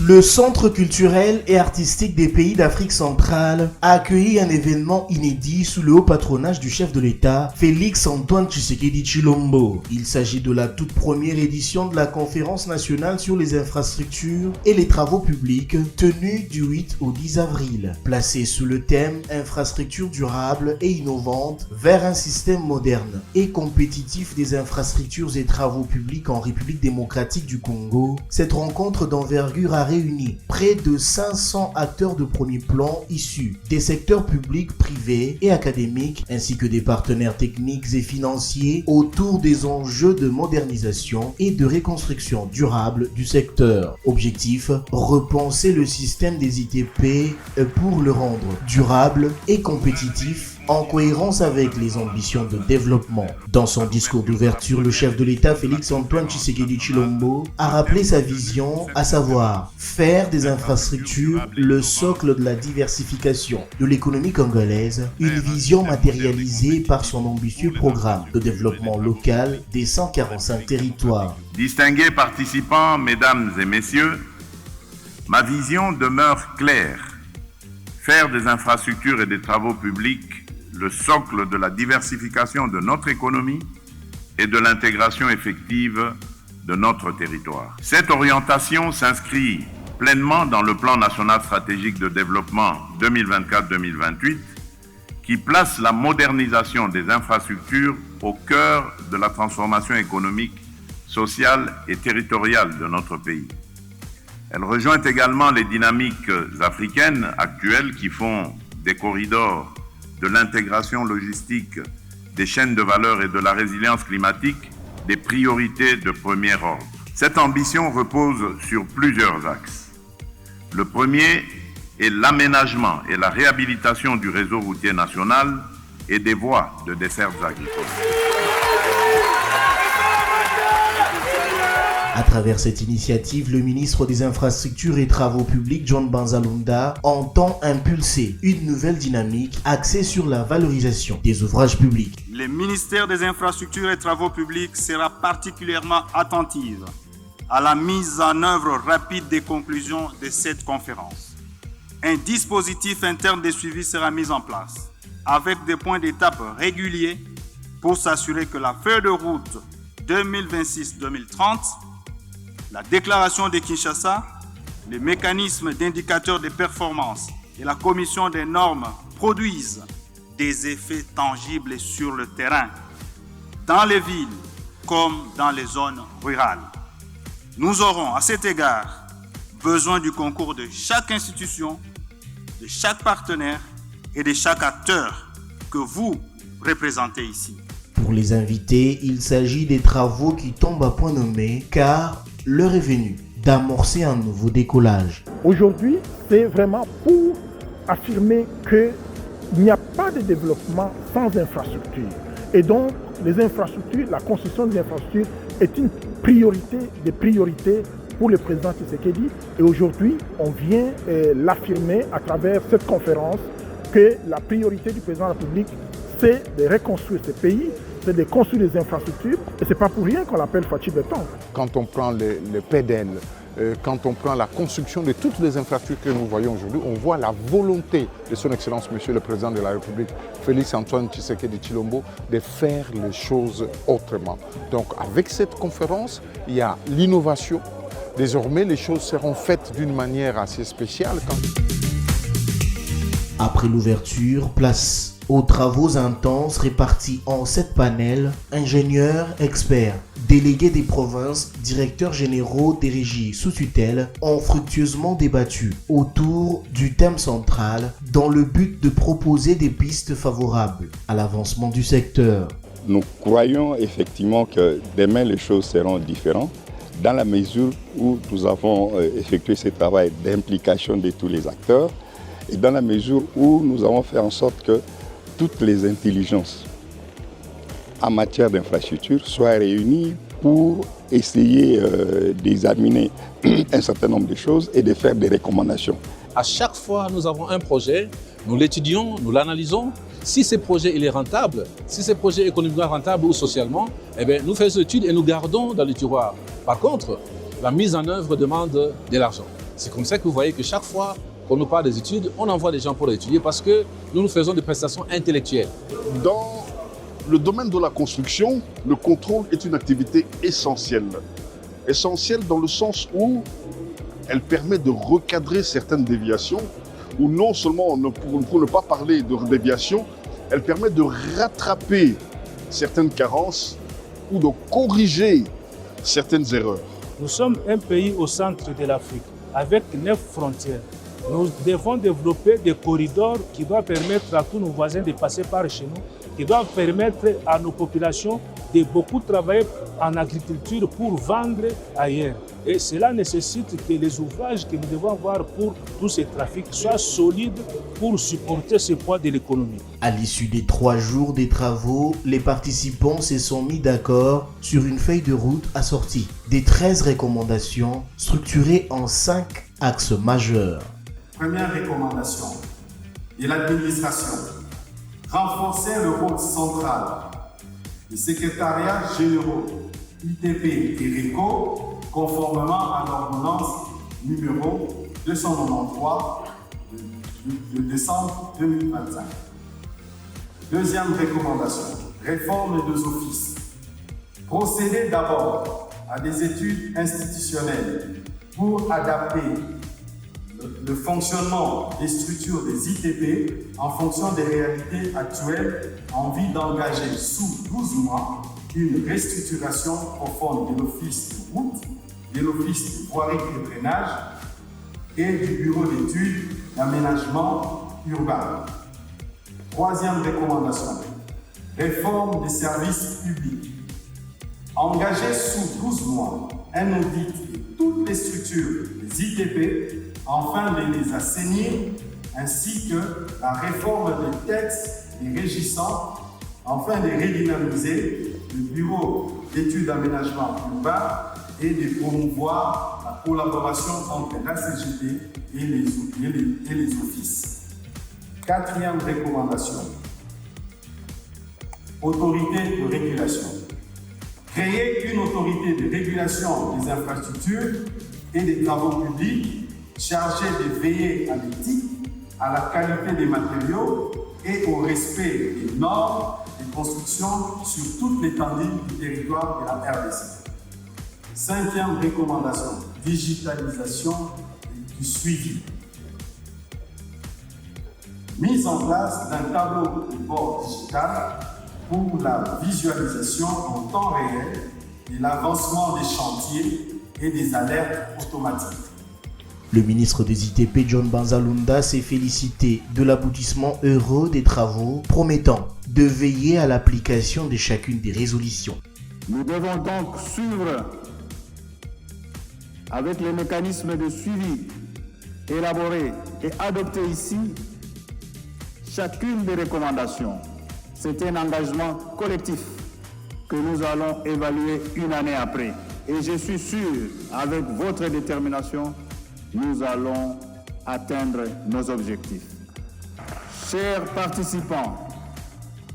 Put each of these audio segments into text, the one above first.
Le Centre culturel et artistique des pays d'Afrique centrale a accueilli un événement inédit sous le haut patronage du chef de l'État, Félix-Antoine Tshisekedi Tshilombo. Il s'agit de la toute première édition de la Conférence nationale sur les infrastructures et les travaux publics, tenue du 8 au 10 avril. Placée sous le thème « Infrastructures durables et innovantes vers un système moderne et compétitif des infrastructures et travaux publics en République démocratique du Congo », cette rencontre d'envergure a réuni près de 500 acteurs de premier plan issus des secteurs publics, privés et académiques, ainsi que des partenaires techniques et financiers autour des enjeux de modernisation et de reconstruction durable du secteur. Objectif, repenser le système des ITP pour le rendre durable et compétitif en cohérence avec les ambitions de développement. Dans son discours d'ouverture, le chef de l'État Félix-Antoine Tshisekedi Tshilombo a rappelé sa vision, à savoir faire des infrastructures le socle de la diversification de l'économie congolaise, une vision matérialisée par son ambitieux programme de développement local des 145 territoires. Distingués participants, mesdames et messieurs, ma vision demeure claire. Faire des infrastructures et des travaux publics le socle de la diversification de notre économie et de l'intégration effective de notre territoire. Cette orientation s'inscrit pleinement dans le plan national stratégique de développement 2024-2028 qui place la modernisation des infrastructures au cœur de la transformation économique, sociale et territoriale de notre pays. Elle rejoint également les dynamiques africaines actuelles qui font des corridors, de l'intégration logistique, des chaînes de valeur et de la résilience climatique des priorités de premier ordre. Cette ambition repose sur plusieurs axes. Le premier est l'aménagement et la réhabilitation du réseau routier national et des voies de dessertes agricoles. À travers cette initiative, le ministre des Infrastructures et Travaux Publics, John Banzalunda, entend impulser une nouvelle dynamique axée sur la valorisation des ouvrages publics. Le ministère des Infrastructures et Travaux Publics sera particulièrement attentif à la mise en œuvre rapide des conclusions de cette conférence. Un dispositif interne de suivi sera mis en place, avec des points d'étape réguliers pour s'assurer que la feuille de route 2026-2030, la déclaration de Kinshasa, les mécanismes d'indicateurs de performance et la commission des normes produisent des effets tangibles sur le terrain, dans les villes comme dans les zones rurales. Nous aurons à cet égard besoin du concours de chaque institution, de chaque partenaire et de chaque acteur que vous représentez ici. Pour les invités, il s'agit des travaux qui tombent à point nommé car l'heure est venue d'amorcer un nouveau décollage. Aujourd'hui, c'est vraiment pour affirmer qu'il n'y a pas de développement sans infrastructure. Et donc, les infrastructures, la construction des infrastructures est une priorité des priorités pour le président Tshisekedi. Et aujourd'hui, on vient l'affirmer à travers cette conférence que la priorité du président de la République, c'est de reconstruire ce pays, c'est de construire des infrastructures. Et ce n'est pas pour rien qu'on l'appelle Fachi Béton. Quand on prend le PEDEL, quand on prend la construction de toutes les infrastructures que nous voyons aujourd'hui, on voit la volonté de son Excellence, Monsieur le Président de la République, Félix-Antoine Tshisekedi Tshilombo, de faire les choses autrement. Donc avec cette conférence, il y a l'innovation. Désormais, les choses seront faites d'une manière assez spéciale. Après l'ouverture, place aux travaux intenses répartis en 7 panels, ingénieurs, experts, délégués des provinces, directeurs généraux des régies sous tutelle ont fructueusement débattu autour du thème central dans le but de proposer des pistes favorables à l'avancement du secteur. Nous croyons effectivement que demain les choses seront différentes dans la mesure où nous avons effectué ce travail d'implication de tous les acteurs et dans la mesure où nous avons fait en sorte que toutes les intelligences en matière d'infrastructure soient réunies pour essayer d'examiner un certain nombre de choses et de faire des recommandations. À chaque fois, nous avons un projet, nous l'étudions, nous l'analysons. Si ce projet il est rentable, si ce projet est économiquement rentable ou socialement, eh bien, nous faisons l'étude et nous gardons dans le tiroir. Par contre, la mise en œuvre demande de l'argent. C'est comme ça que vous voyez que chaque fois qu'on nous parle des études, on envoie des gens pour étudier parce que nous faisons des prestations intellectuelles. Dans le domaine de la construction, le contrôle est une activité essentielle. Essentielle dans le sens où elle permet de recadrer certaines déviations, ou non seulement, pour ne pas parler de déviation, elle permet de rattraper certaines carences ou de corriger certaines erreurs. Nous sommes un pays au centre de l'Afrique, avec 9 frontières. Nous devons développer des corridors qui doivent permettre à tous nos voisins de passer par chez nous, qui doivent permettre à nos populations de beaucoup travailler en agriculture pour vendre ailleurs. Et cela nécessite que les ouvrages que nous devons avoir pour tous ces trafics soient solides pour supporter ce poids de l'économie. À l'issue des 3 jours des travaux, les participants se sont mis d'accord sur une feuille de route assortie des 13 recommandations structurées en 5 axes majeurs. Première recommandation de l'administration, renforcer le rôle central des secrétariats généraux ITP et RECO conformément à l'ordonnance numéro 293 de décembre 2025. Deuxième recommandation, réforme des offices. Procéder d'abord à des études institutionnelles pour adapter le fonctionnement des structures des ITP en fonction des réalités actuelles en vue d'engager sous 12 mois une restructuration profonde de l'Office de route, de l'Office de voirie et drainage et du Bureau d'études d'aménagement urbain. Troisième recommandation, réforme des services publics. Engager sous 12 mois un audit de toutes les structures des ITP afin de les assainir, ainsi que la réforme des textes les régissant afin de redynamiser le Bureau d'études d'aménagement urbain et de promouvoir la collaboration entre la CGT et les offices. Quatrième recommandation, autorité de régulation. Créer une autorité de régulation des infrastructures et des travaux publics chargée de veiller à l'éthique, à la qualité des matériaux et au respect des normes de construction sur toute l'étendue du territoire de la RDC. Cinquième recommandation, digitalisation du suivi. Mise en place d'un tableau de bord digital pour la visualisation en temps réel de l'avancement des chantiers et des alertes automatiques. Le ministre des ITP, John Banzalunda, s'est félicité de l'aboutissement heureux des travaux, promettant de veiller à l'application de chacune des résolutions. Nous devons donc suivre avec les mécanismes de suivi élaborés et adoptés ici chacune des recommandations. C'est un engagement collectif que nous allons évaluer une année après. Et je suis sûr, avec votre détermination, nous allons atteindre nos objectifs. Chers participants,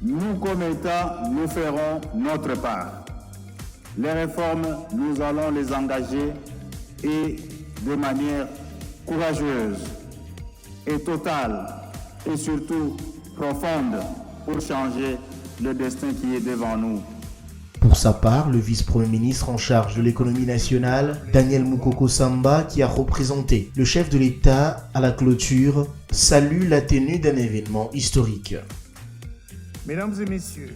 nous comme État, nous ferons notre part. Les réformes, nous allons les engager et de manière courageuse et totale et surtout profonde pour changer le destin qui est devant nous. Pour sa part, le vice-premier ministre en charge de l'économie nationale, Daniel Mukoko Samba, qui a représenté le chef de l'État à la clôture, salue la tenue d'un événement historique. Mesdames et messieurs,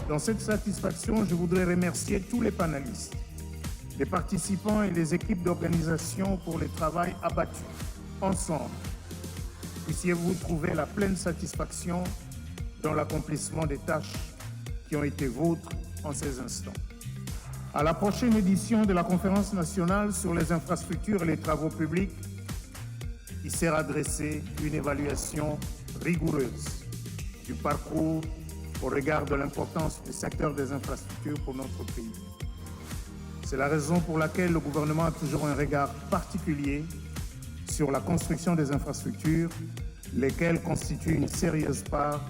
dans cette satisfaction, je voudrais remercier tous les panélistes, les participants et les équipes d'organisation pour le travail abattu. Ensemble, puissiez-vous trouver la pleine satisfaction dans l'accomplissement des tâches qui ont été vôtres en ces instants. À la prochaine édition de la Conférence nationale sur les infrastructures et les travaux publics, il sera dressée une évaluation rigoureuse du parcours au regard de l'importance du secteur des infrastructures pour notre pays. C'est la raison pour laquelle le gouvernement a toujours un regard particulier sur la construction des infrastructures, lesquelles constituent une sérieuse part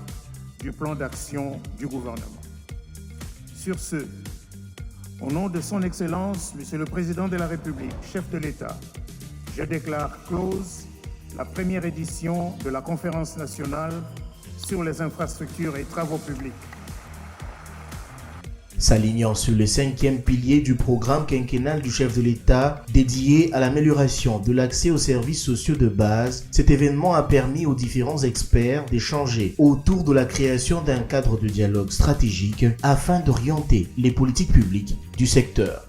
du plan d'action du gouvernement. Sur ce, au nom de son Excellence, Monsieur le Président de la République, chef de l'État, Je déclare close la première édition de la conférence nationale sur les infrastructures et travaux publics. S'alignant sur le 5e pilier du programme quinquennal du chef de l'État dédié à l'amélioration de l'accès aux services sociaux de base, cet événement a permis aux différents experts d'échanger autour de la création d'un cadre de dialogue stratégique afin d'orienter les politiques publiques du secteur.